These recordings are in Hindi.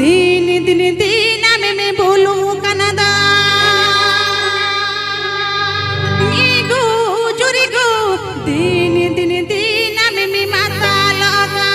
दिन दिन दिन में बोलू कनदा गो चोरी गो दिन दिन दिन में माता लगा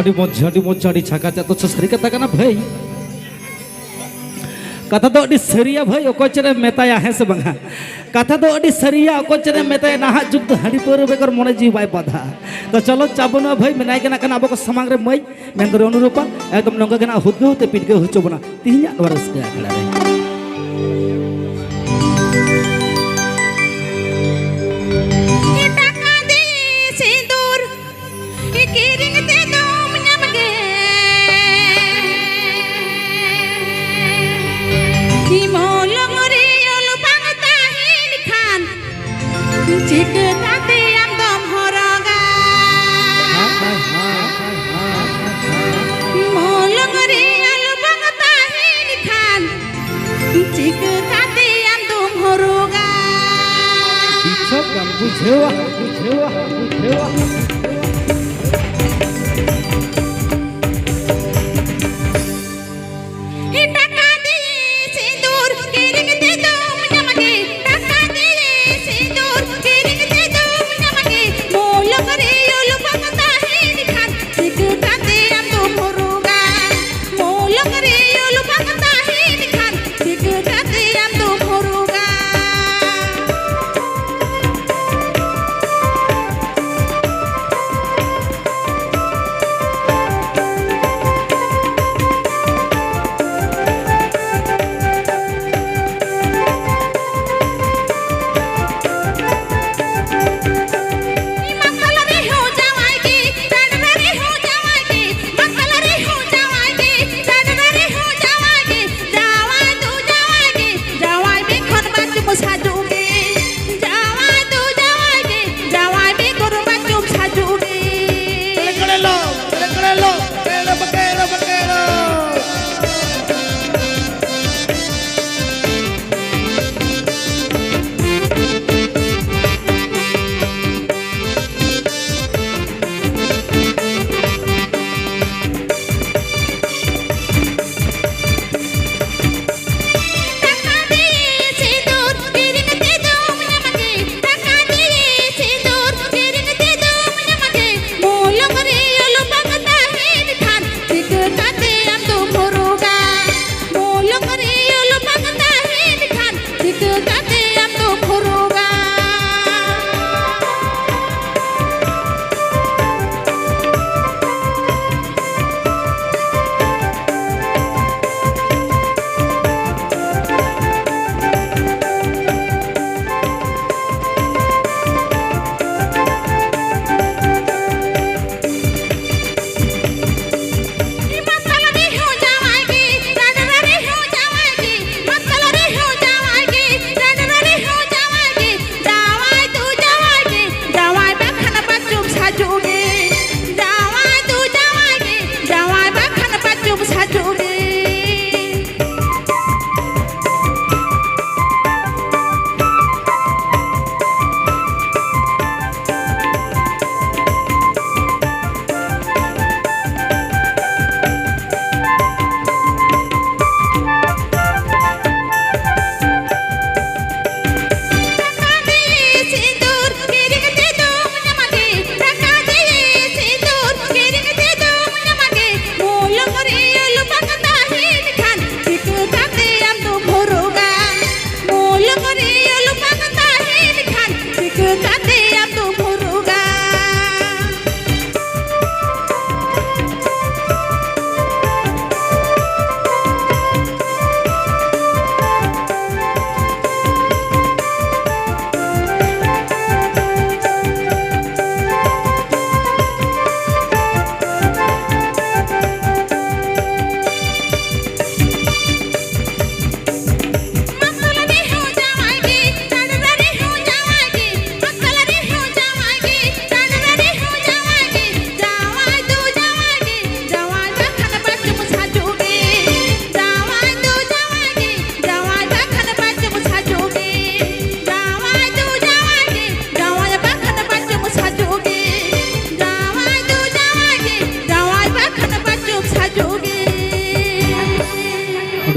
अड़ी मोजा अड़ी छाका तो सरी कथा कना भाई कथा तो अड़ी सरिया भाई ओको चेरे मेताया है से बंगा कथा तो अड़ी सरिया ओको चेरे मेताया नाहा जुग तो हड़ी पर बेकर मने जी बाय बाधा तो चलो चाबना भाई मेनाय कना कना अब को समांग रे मई मेंदर अनुरूपा एकदम नंगा कना हुदगु ते पिटगे हुचोबना तिहिया वरस के आखला रे बुझेवा बुझेवा बुझेवा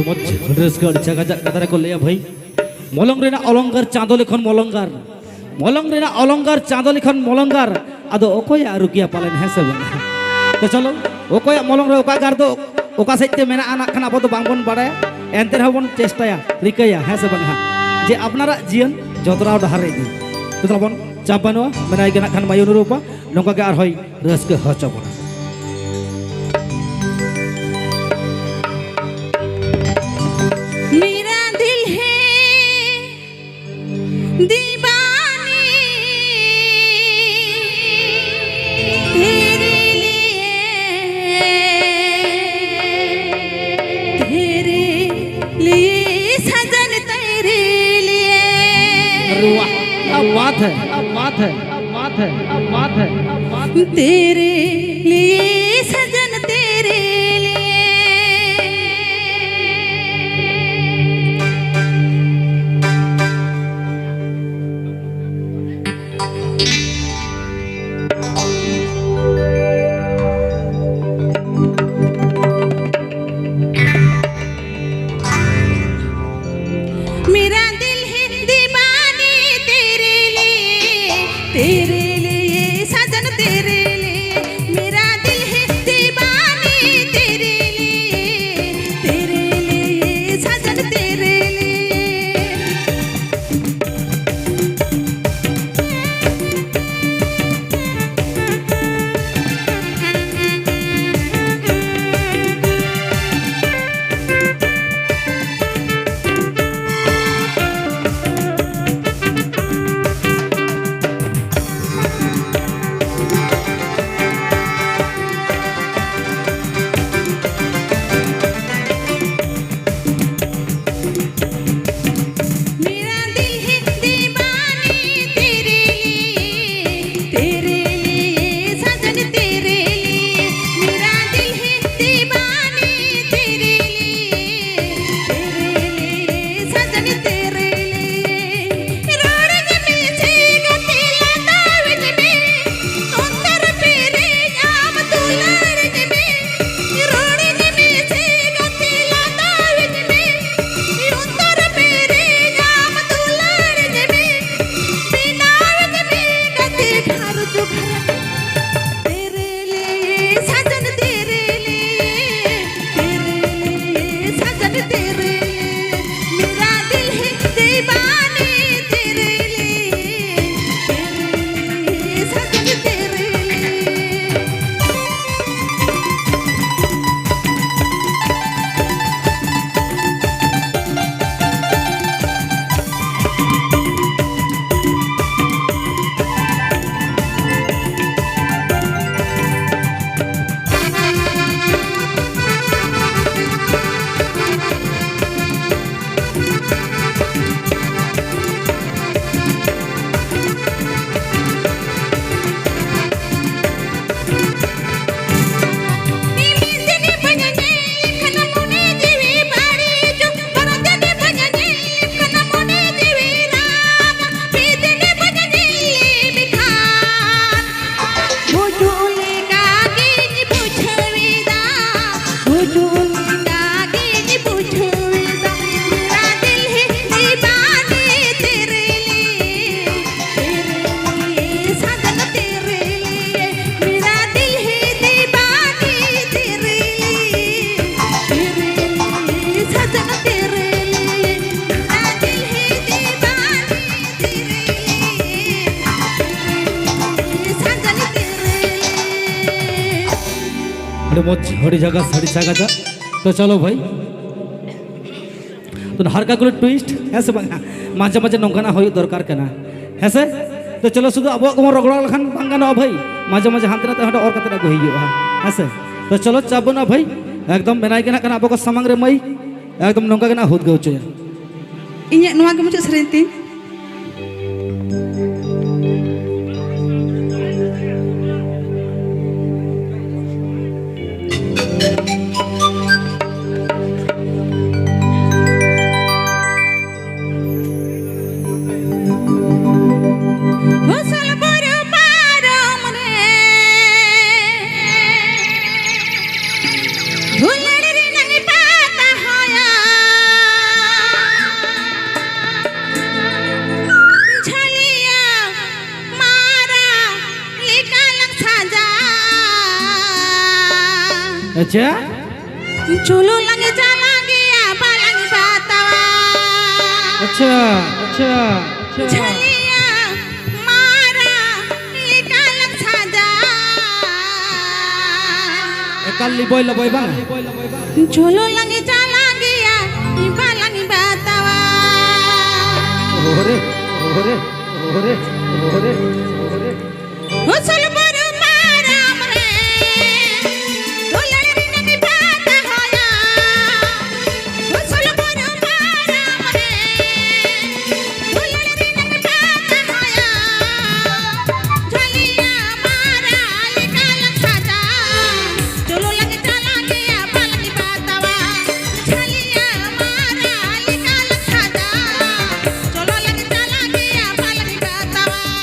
मत रस्का जगह जगह को लिया भाई मलंग रेना अलंकार चाँदो लेखन मलंगार मलंग रेना अलंकार चाँदो लेखन मलंगार आदो ओकोया रुकिया पालन है से बंगा तो चलो ओकोया मलंग रे ओका गार दो ओका सेते मेना आना खाना अब तो बांगबन बाड़ाया एनते हबन चेष्टाया रिकाया है से बंगा जे अपनारा जीवन जतरा डहार इदी तो तबन चाप बानुआ मेनाय गना खान मायुन रूपा नोंका के आर होय रस्का हचबना मेरा दिल है दीवानी तेरे लिए सजन तेरे लिए। अरे वाह अब बात है अब बात है अब बात है अब बात है अब बात है तेरे लिए सजन तेरे लिए। मेरा दिल है दीवानी तेरे लिए सजन तेरे लिए। मेरा दिल है दीवानी तेरे लिए सजन तेरे लिए। मेरा दिल है दीवानी तेरे लिए सजन तेरे लिए। मेरा दिल है दीवानी तेरे लिए सजन तेरे लिए। रोड में से गतिला दावज में अंतर पेरे आम दुलार में। रोड में से गतिला दावज में अंतर पेरे आम दुलार में। बिनावज में गति घर तो घर तेरे लिए सजन तेरे लिए सजन तेरे लिए। मेरा दिल है दीवानी तेरे लिए सजन तेरे लिए। निमिषने भजने लिखन मुने जीवी बाड़ी जो परदने भजने लिखन मुने जीवी राम। बेदने भजने बिखार भुजुली गागिनी बुझविदा भुजुली गागिनी बुझविदा। मेरा दिल है दीवानी तेरे लिए सजन तेरे लिए। मेरा दिल है दीवानी तेरे लिए सजन तेरे लिए। मेरा दिल है दीवानी तेरे लिए सजन तेरे लिए। अरे मत हरी जगह साड़ी जगह जा तो चलो भाई तो हर का कोई ट्विस्ट है से बंगा माझे माझे नौकाना हो दरकार करना है से तो चलो शुद्ध अब को रगड़ा लखन बांगाना भाई माझे माझे हाथ नाते हट और कतरा को हियो है से तो चलो चाबना भाई एकदम मेनाय के ना कना अब को समांग रे मई एकदम नौका के ना होद गौ चया इᱧᱟᱹᱜ ᱱᱚᱣᱟ ᱜᱮ ᱢᱩᱪᱟᱹᱫ ᱥᱮᱨᱮᱧ ᱛᱤᱧ। धुलड़ रे नंगी पाता होया अच्छा चलो लगे चला गया बालंग बतावा अच्छा अच्छा अच्छा झलिया मारा निकाल साजा कल्ली बोल बोई बा चलो लगे चला गया बालंग बतावा ओरे ओरे ओरे ओरे ओरे हुसल पर माराम रे दुलड़ी ननी बात होया हुसल पर माराम रे दुलड़ी ननी बात होया झलिया मारा निकाल साजा चलो लगे चला गया बालंग बतावा झलिया मारा निकाल साजा चलो लगे चला गया बालंग बतावा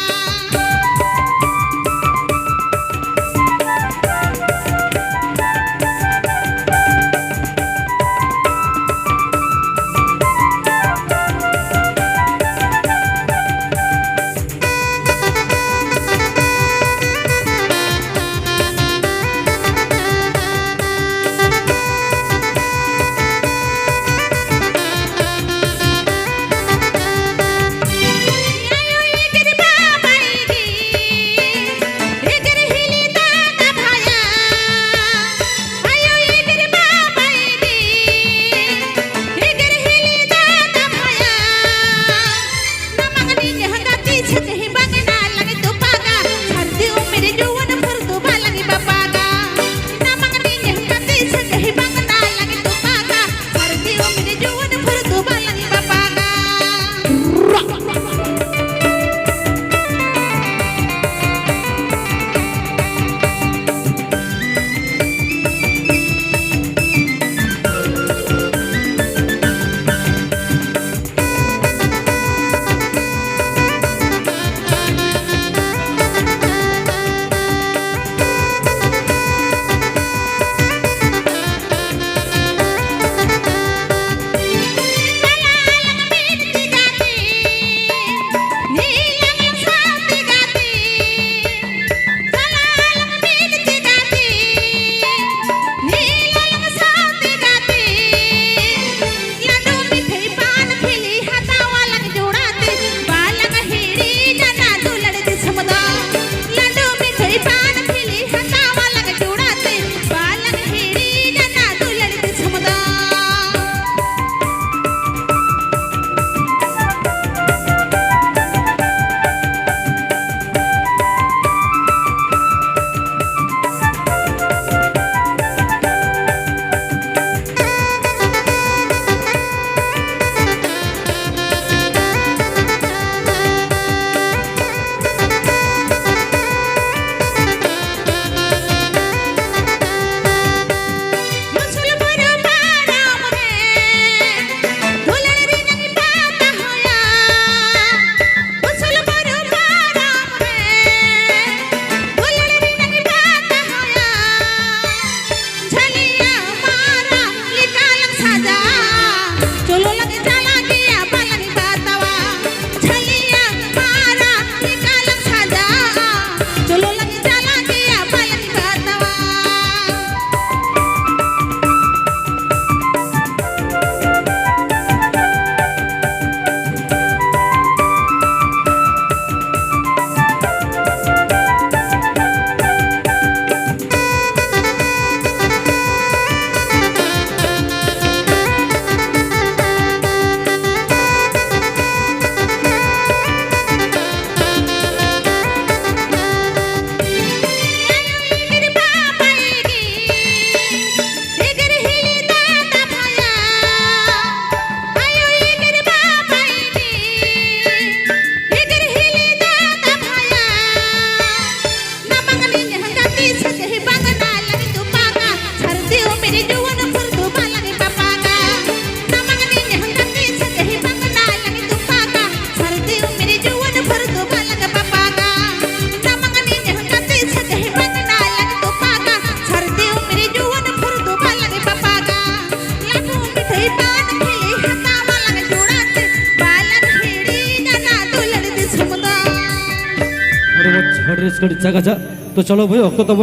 ड्रेस कड़ी जगह जा तो चलो भाई तो